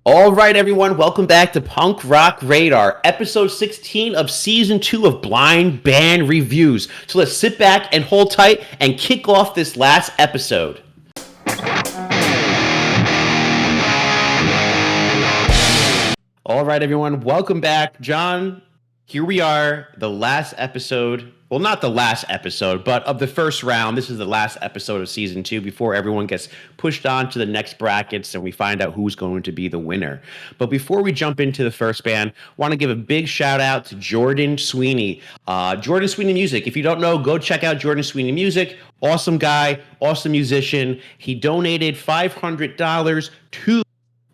All right, everyone, welcome back to Punk Rock Radar, episode 16 of season 2 of Blind Band Reviews. So let's sit back and hold tight and kick off this last episode. All right, everyone, welcome back. John, here we are, the last episode. Well, not the last episode, but of the first round. This is the last episode of season 2 before everyone gets pushed on to the next brackets and we find out who's going to be the winner. But before we jump into the first band, want to give a big shout out to Jordan Sweeney. Jordan Sweeney Music. If you don't know, go check out Jordan Sweeney Music. Awesome guy, awesome musician. He donated $500 to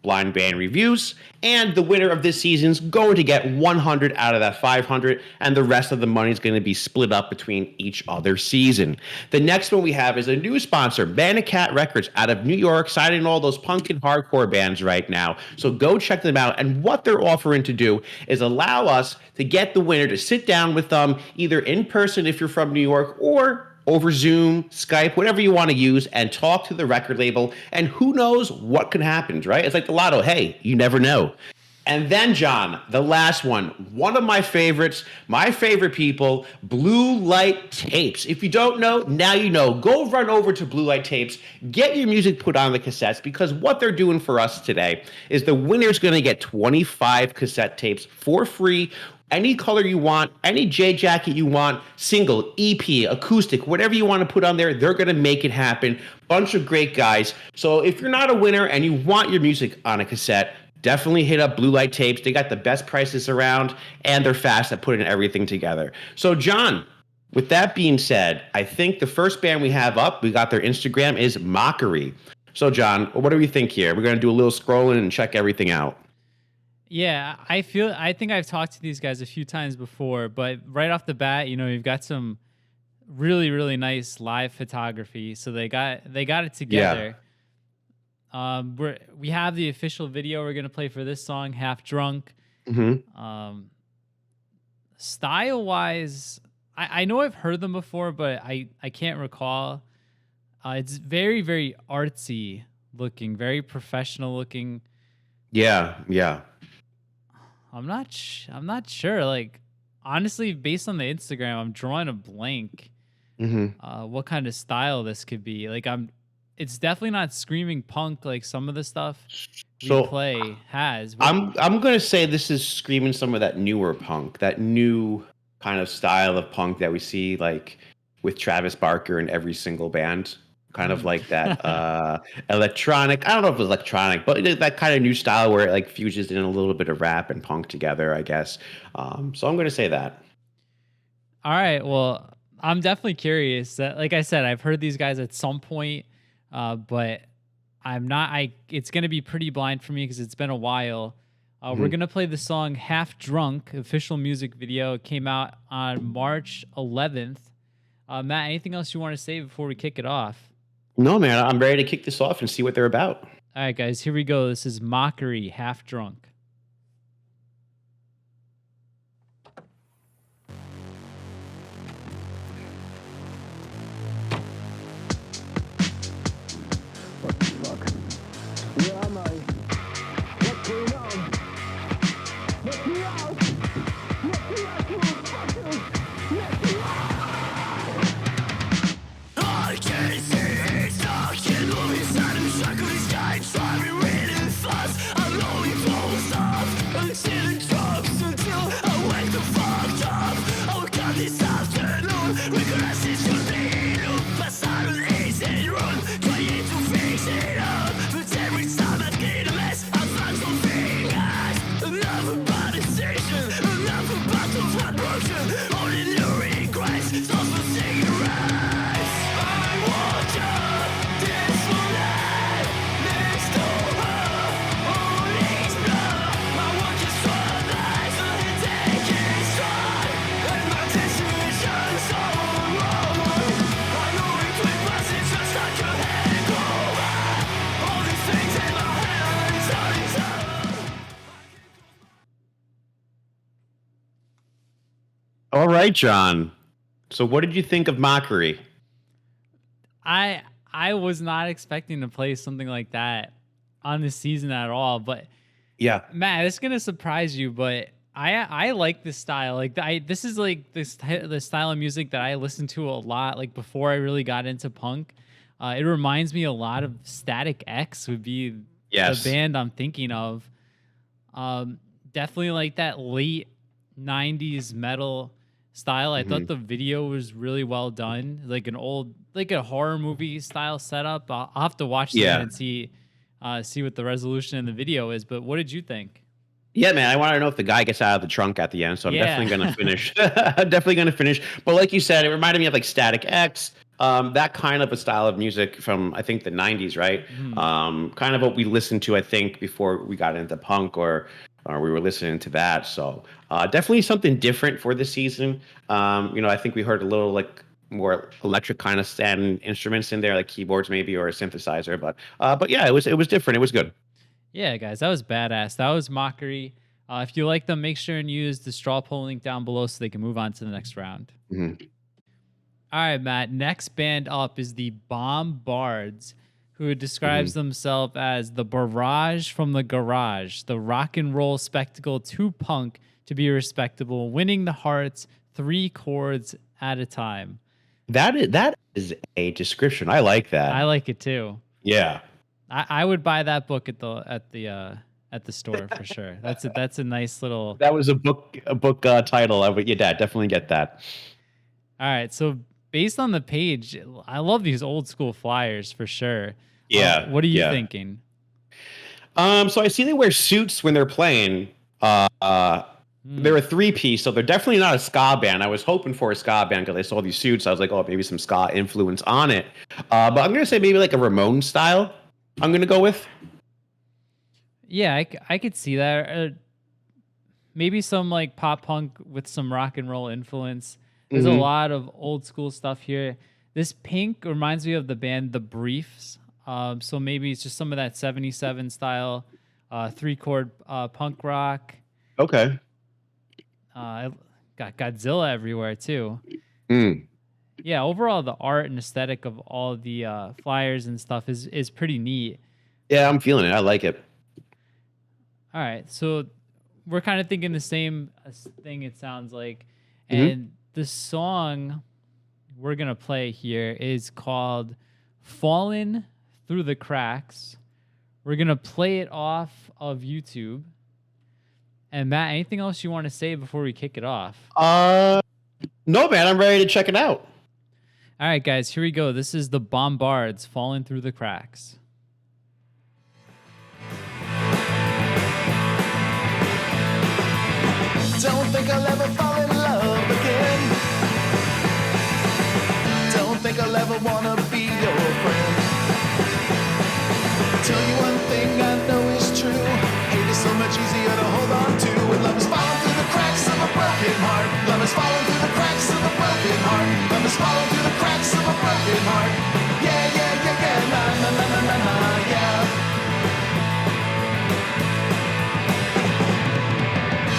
Blind Band Reviews, and the winner of this season is going to get 100 out of that 500, and the rest of the money is going to be split up between each other season. The next one we have is a new sponsor, Manic Kat Records, out of New York, signing all those punk and hardcore bands right now. So go check them out, and what they're offering to do is allow us to get the winner to sit down with them, either in person if you're from New York, or over Zoom, Skype, whatever you want to use, and talk to the record label. And who knows what can happen, right? It's like the lotto. Hey, you never know. And then, John, the last one of my favorites, my favorite people, Blue Light Tapes. If you don't know, now you know. Go run over to Blue Light Tapes, get your music put on the cassettes, because what they're doing for us today is the winner's going to get 25 cassette tapes for free. Any color you want, any J jacket you want, single, EP, acoustic, whatever you want to put on there, they're going to make it happen. Bunch of great guys. So if you're not a winner and you want your music on a cassette, definitely hit up Blue Light Tapes. They got the best prices around, and they're fast at putting everything together. So, John, with that being said, I think the first band we have up, we got their Instagram, is Mokery. So, John, what do we think here? We're going to do a little scrolling and check everything out. Yeah, I think I've talked to these guys a few times before, but right off the bat, you've got some really nice live photography. So they got it together. We have the official video we're gonna play for this song, Half Drunk. Mm-hmm. Style wise, I know I've heard them before, but I can't recall. It's very artsy looking, very professional looking. Yeah. I'm not sure. Like, honestly, based on the Instagram, I'm drawing a blank. What kind of style this could be? Like, it's definitely not screaming punk like some of the stuff we play has. I'm gonna say this is screaming some of that newer punk, that new kind of style of punk that we see like with Travis Barker in every single band. Kind of like that electronic. I don't know if it was electronic, but that kind of new style where it like fuses in a little bit of rap and punk together, I guess. So I'm going to say that. All right. Well, I'm definitely curious. Like I said, I've heard these guys at some point, but I'm not. It's going to be pretty blind for me because it's been a while. We're going to play the song Half Drunk, official music video. It came out on March 11th. Matt, anything else you want to say before we kick it off? No, man, I'm ready to kick this off and see what they're about. All right, guys, here we go. This is Mokery, Half Drunk. What the fuck? Where am I? What's going on? Let me out! Let me out, you fuckers! Let me out! I can see it stuck in the inside of the shackly sky, driving really fast. I'm longing for stuff until it drops, until I wake the fuck up. I'll cut this afternoon, regress it should be. Look past out an easy run, trying to fix it up. But every time I get a mess, I find something else. Enough about decision, enough about the heartbroken. Only new regrets, stop for cigarettes. I want you, this one night, next to her. Only blood, my work is for life, so the take is strong. And my decision's so wrong. I know it will pass, it's just like a hangover. All these things in my head, it's all All right, John. So what did you think of Mokery? I was not expecting to play something like that on this season at all, but Yeah. Matt, it's gonna surprise you, but I like this style. Like this is like the style of music that I listened to a lot. Like before I really got into punk, it reminds me a lot of Static X would be the Yes. band I'm thinking of. Definitely like that late '90s metal style. I thought the video was really well done, like like a horror movie style setup. I'll have to watch it Yeah. and see what the resolution in the video is. But what did you think? Yeah, man. I want to know if the guy gets out of the trunk at the end. So I'm Yeah. definitely gonna finish. Definitely gonna finish. But like you said, it reminded me of like Static X. That kind of a style of music from I think the '90s, right? Kind of what we listened to, I think, before we got into punk, or we were listening to that. So definitely something different for this season. I think we heard a little like more electric kind of stand instruments in there, like keyboards maybe or a synthesizer. But yeah, it was different. It was good. Yeah, guys, that was badass. That was Mokery. If you like them, make sure and use the straw poll link down below so they can move on to the next round. All right, Matt. Next band up is the Bards, who describes themselves as the barrage from the garage, the rock and roll spectacle too punk to be respectable, winning the hearts 3 chords at a time. That is a description. I like that. I like it too. Yeah. I would buy that book at the store for sure. That's a nice little. That was a book title. I would, yeah, definitely get that. All right, so based on the page, I love these old school flyers for sure. Yeah. What are you thinking? So I see they wear suits when they're playing. They're a 3-piece, so they're definitely not a ska band. I was hoping for a ska band because I saw these suits. I was like, oh, maybe some ska influence on it. But I'm gonna say maybe like a Ramones style. I'm gonna go with. Yeah, I could see that. Maybe some like pop punk with some rock and roll influence. There's a lot of old school stuff here. This pink reminds me of the band The Briefs. So maybe it's just some of that 77 style 3-chord punk rock. Okay. Got Godzilla everywhere too. Mm. Yeah, overall the art and aesthetic of all the flyers and stuff is pretty neat. Yeah, I'm feeling it. I like it. All right, so we're kind of thinking the same thing, it sounds like. And the song we're going to play here is called Fallen Through the Cracks. We're going to play it off of YouTube. And Matt, anything else you want to say before we kick it off? No, man, I'm ready to check it out. All right, guys, here we go. This is the Bards, Fallen Through the Cracks. Don't think I'll ever fall in love again. Don't think I'll ever wanna be your friend. Tell you one thing I know is true. Hate is so much easier to hold on to. And love is falling through the cracks of a broken heart. Love is falling through the cracks of a broken heart. Love is falling through the cracks of a broken heart. Yeah, yeah, yeah, yeah, na na na na na na, yeah.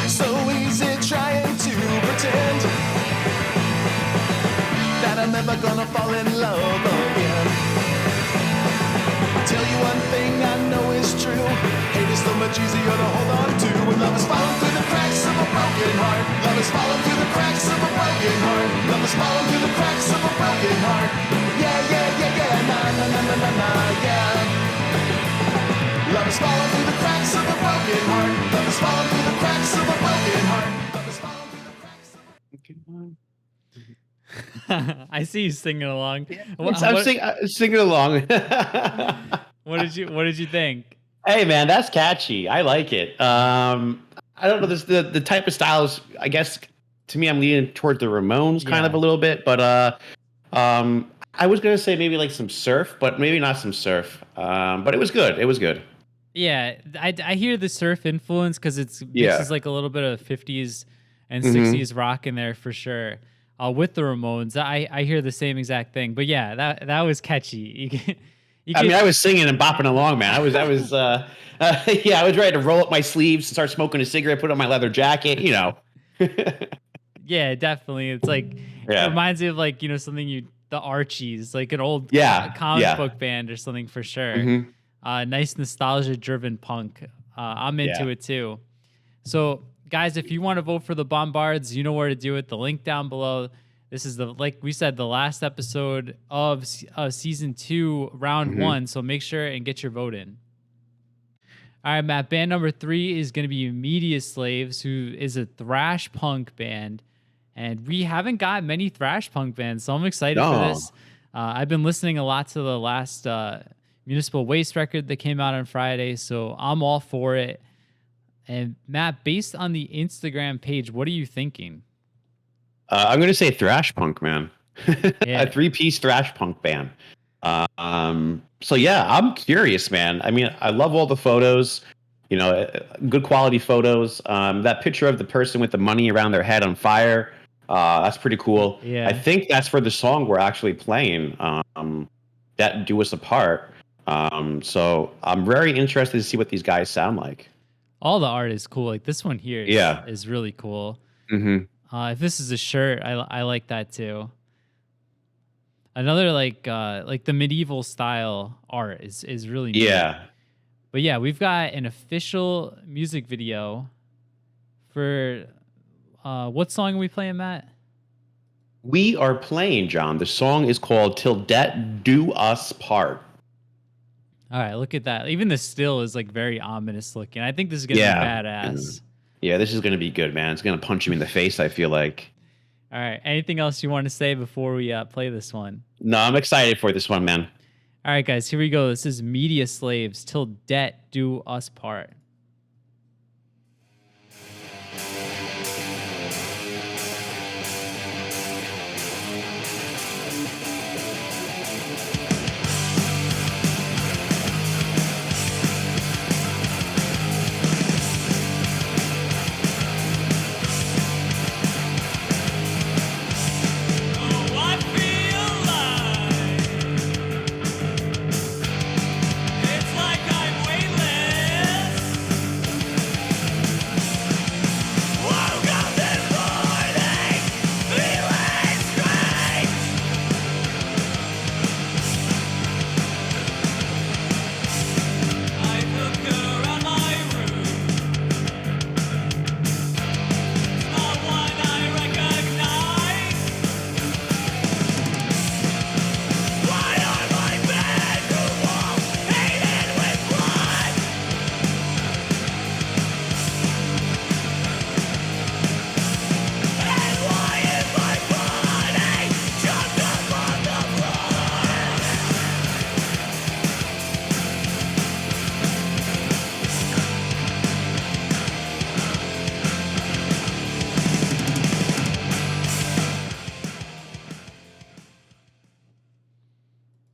So easy trying to pretend that I'm never gonna fall in love again. Tell you one thing I know is true. Hate is so much easier to hold on to. When love is falling through the cracks of a broken heart. Love is falling through the cracks of a broken heart. Love is falling through the cracks of a broken heart. Yeah, yeah, yeah, yeah, na na na na na na, yeah. Love is falling through the cracks of a broken heart. Love is falling through the cracks of a broken heart. Love is falling through the cracks of I see you singing along. I'm singing along. What did you think? Hey, man, that's catchy. I like it. I don't know. This the type of styles. I guess to me, I'm leaning toward the Ramones kind of a little bit, but I was gonna say maybe like some surf, but maybe not some surf. But it was good. It was good. Yeah, I hear the surf influence because this is like a little bit of 50s and 60s rock in there for sure. With the Ramones, I hear the same exact thing. But yeah, that was catchy. I mean, I was singing and bopping along, man. I was I was ready to roll up my sleeves and start smoking a cigarette, put on my leather jacket, you know. Yeah, definitely. It's like it reminds me of like, something the Archies, like an old comic book band or something for sure. Nice nostalgia driven punk. I'm into Yeah. it too. So, guys, if you want to vote for the Bards, you know where to do it. The link down below. This is like we said, the last episode of season 2, round 1. So make sure and get your vote in. All right, Matt. Band number 3 is going to be Mediaslaves, who is a thrash punk band, and we haven't got many thrash punk bands, so I'm excited for this. I've been listening a lot to the last Municipal Waste record that came out on Friday, so I'm all for it. And Matt, based on the Instagram page, what are you thinking? I'm going to say thrash punk, man. Yeah. A 3-piece thrash punk band. So yeah, I'm curious, man. I mean, I love all the photos, good quality photos. That picture of the person with the money around their head on fire, that's pretty cool. Yeah. I think that's for the song we're actually playing, that Do Us Apart. So I'm very interested to see what these guys sound like. All the art is cool. Like this one here is really cool. If this is a shirt, I like that too. Another like the medieval style art is really neat. Yeah. But yeah, we've got an official music video for what song are we playing, Matt? We are playing, John. The song is called Till Death Do Us Part. All right, look at that. Even the still is like very ominous looking. I think this is gonna be badass. Yeah, this is gonna be good, man. It's gonna punch him in the face, I feel like. All right. Anything else you want to say before we play this one? No, I'm excited for this one, man. All right, guys, here we go. This is Mediaslaves, Till Debt Do Us Part.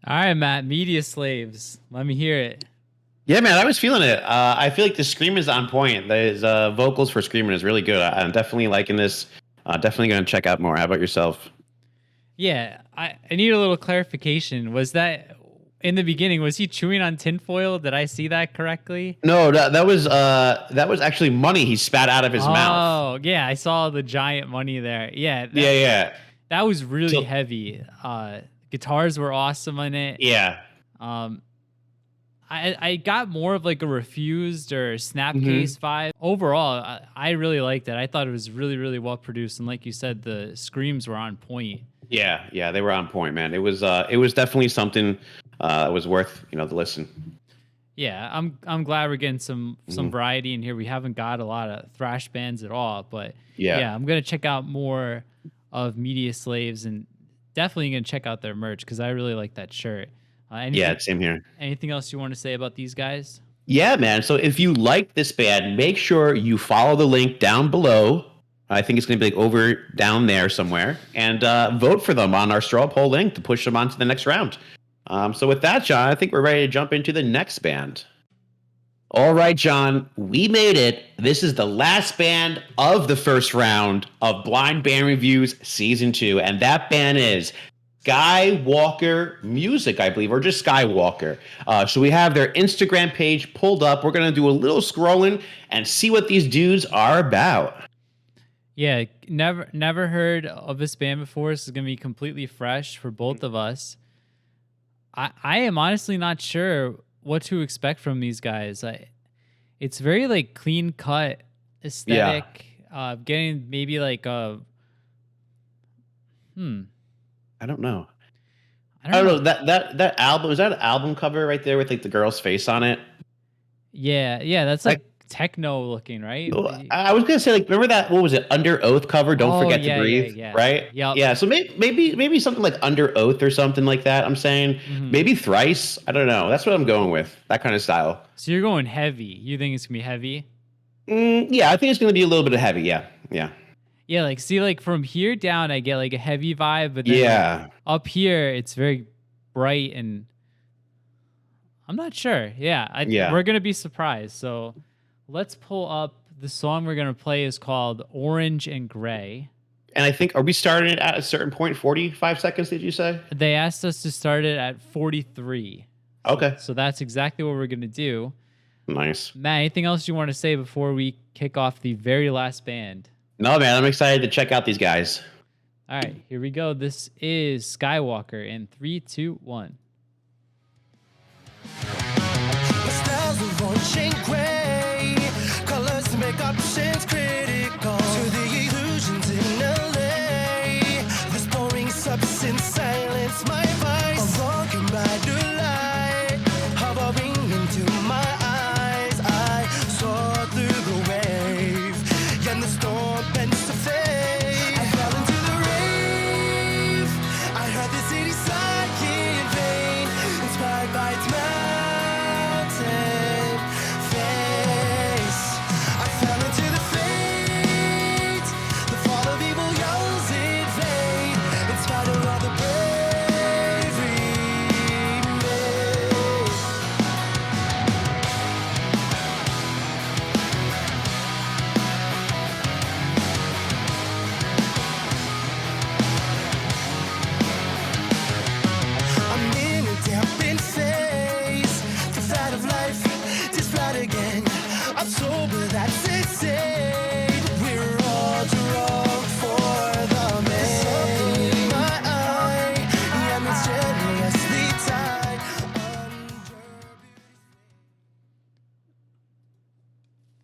All right, Matt, Mediaslaves. Let me hear it. Yeah, man, I was feeling it. I feel like the scream is on point. The vocals for screaming is really good. I'm definitely liking this. Definitely going to check out more. How about yourself? Yeah, I need a little clarification. Was that in the beginning? Was he chewing on tinfoil? Did I see that correctly? No, that was actually money he spat out of his mouth. Oh, yeah, I saw the giant money there. Yeah, that was really heavy. Guitars were awesome on it. Yeah. I got more of like a Refused or Snapcase vibe. Overall, I really liked it. I thought it was really, really well produced, and like you said, the screams were on point. Yeah, they were on point, man. It was definitely something that was worth the listen. Yeah, I'm glad we're getting some variety in here. We haven't got a lot of thrash bands at all, but yeah, I'm gonna check out more of Mediaslaves and definitely gonna check out their merch because I really like that shirt. Same here. Anything else you want to say about these guys? Yeah, man. So if you like this band, make sure you follow the link down below. I think it's going to be like over down there somewhere, and vote for them on our straw poll link to push them on to the next round. So with that, John, I think we're ready to jump into the next band. All right, John, we made it. This is the last band of the first round of Blind Band Reviews Season 2, and that band is Skywalker Music, I believe, or just Skywalker. So we have their Instagram page pulled up. We're going to do a little scrolling and see what these dudes are about. Yeah, never heard of this band before. This is going to be completely fresh for both of us. I am honestly not sure what to expect from these guys. it's very like clean cut aesthetic. Getting maybe like a I don't know. I I don't don't know. know that album, is that an album cover right there with like the girl's face on it? Yeah, that's Like, like techno looking, right? I was gonna say, like, remember that, what was it, Under Oath cover? Don't Oh forget to yeah, breathe, yeah. right? Yep. Yeah. So maybe something like Under Oath or something like that. I'm saying Mhm. maybe Thrice. I don't know. That's what I'm going with. That kind of style. So you're going heavy. You think it's gonna be heavy? Yeah, I think it's gonna be a little bit of heavy. Yeah, yeah, Yeah, like see, like from here down, I get like a heavy vibe, but then like, yeah. up here, it's very bright and I'm not sure. Yeah, Yeah. we're gonna be surprised. So let's pull up the song we're gonna play is called "Orange and Gray." And I think, are we starting it at a certain point? 45 seconds? Did you say? They asked us to start it at 43. Okay. So that's exactly what we're gonna do. Nice. Matt, anything else you want to say before we kick off the very last band? No, man, I'm excited to check out these guys. All right, here we go. This is Skywalker in 3, 2, 1. Styles of orange and gray, colors to make options critical to the illusions in LA. This boring substance silence my voice. I'm walking by the light, hovering into my eyes. I saw through the wave, and the storm bends to fade. I fell into the rave. I heard the city sigh in vain, inspired by its mountain face. I fell into the fate. The fall of evil yells in vain, in spite of all the bravery made. I'm in a dampened phase. The flight of life, this flight again. I'm sober, that's insane. We're all drunk for the man. Something in my eye, yeah, it's generously tied under.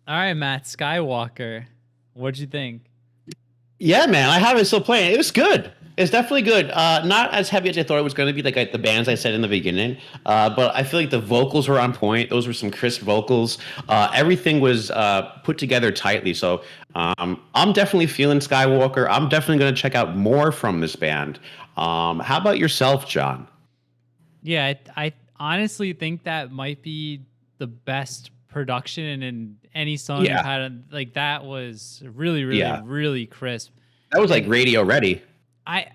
All right, Matt, Skywalker. What'd you think? Yeah, man, I have it still playing. It was good. It's definitely good. Not as heavy as I thought it was going to be, like the bands I said in the beginning. But I feel like the vocals were on point. Those were some crisp vocals. Everything was put together tightly. So I'm definitely feeling Skywalker. I'm definitely going to check out more from this band. How about yourself, John? Yeah, I honestly think that might be the best production in any song Yeah. you've had. Like that was really, really, Yeah. really crisp. That was like radio ready. I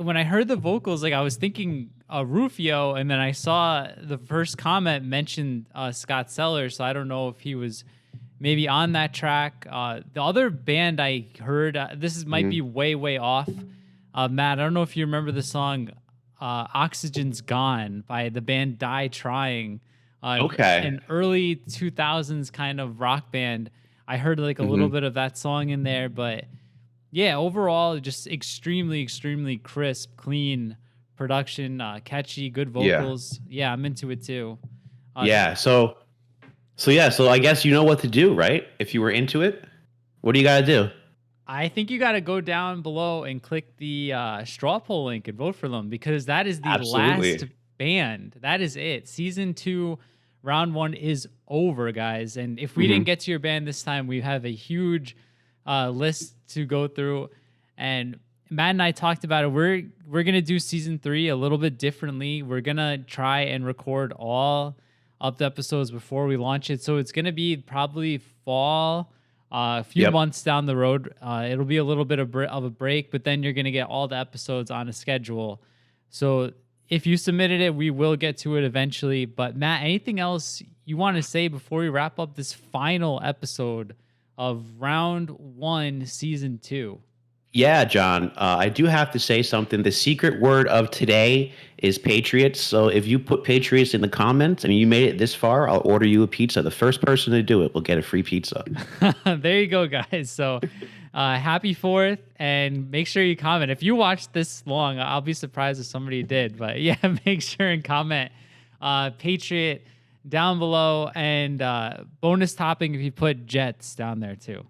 when I heard the vocals, like I was thinking Rufio, and then I saw the first comment mentioned Scott Sellers, so I don't know if he was maybe on that track. The other band I heard, might be way off. Matt, I don't know if you remember the song "Oxygen's Gone" by the band Die Trying. Okay. An early 2000s kind of rock band. I heard like a little bit of that song in there, but yeah, overall, just extremely, extremely crisp, clean production, catchy, good vocals. Yeah, I'm into it too. Yeah. So I guess you know what to do, right? If you were into it, what do you got to do? I think you got to go down below and click the straw poll link and vote for them because that is the Absolutely. last band. That is it. Season 2, round 1 is over, guys. And if we didn't get to your band this time, we have a huge list to go through. And Matt and I talked about it. We're gonna do season 3 a little bit differently. We're gonna try and record all of the episodes before we launch it. So it's gonna be probably fall. A few months down the road, it'll be a little bit of a break, but then you're going to get all the episodes on a schedule. So if you submitted it, we will get to it eventually. But Matt, anything else you want to say before we wrap up this final episode of round 1, season 2? Yeah, John, I do have to say something. The secret word of today is Patriots. So if you put Patriots in the comments and you made it this far, I'll order you a pizza. The first person to do it will get a free pizza. There you go, guys. So happy 4th, and make sure you comment. If you watched this long, I'll be surprised if somebody did. But yeah, make sure and comment Patriot down below, and bonus topping if you put Jets down there too.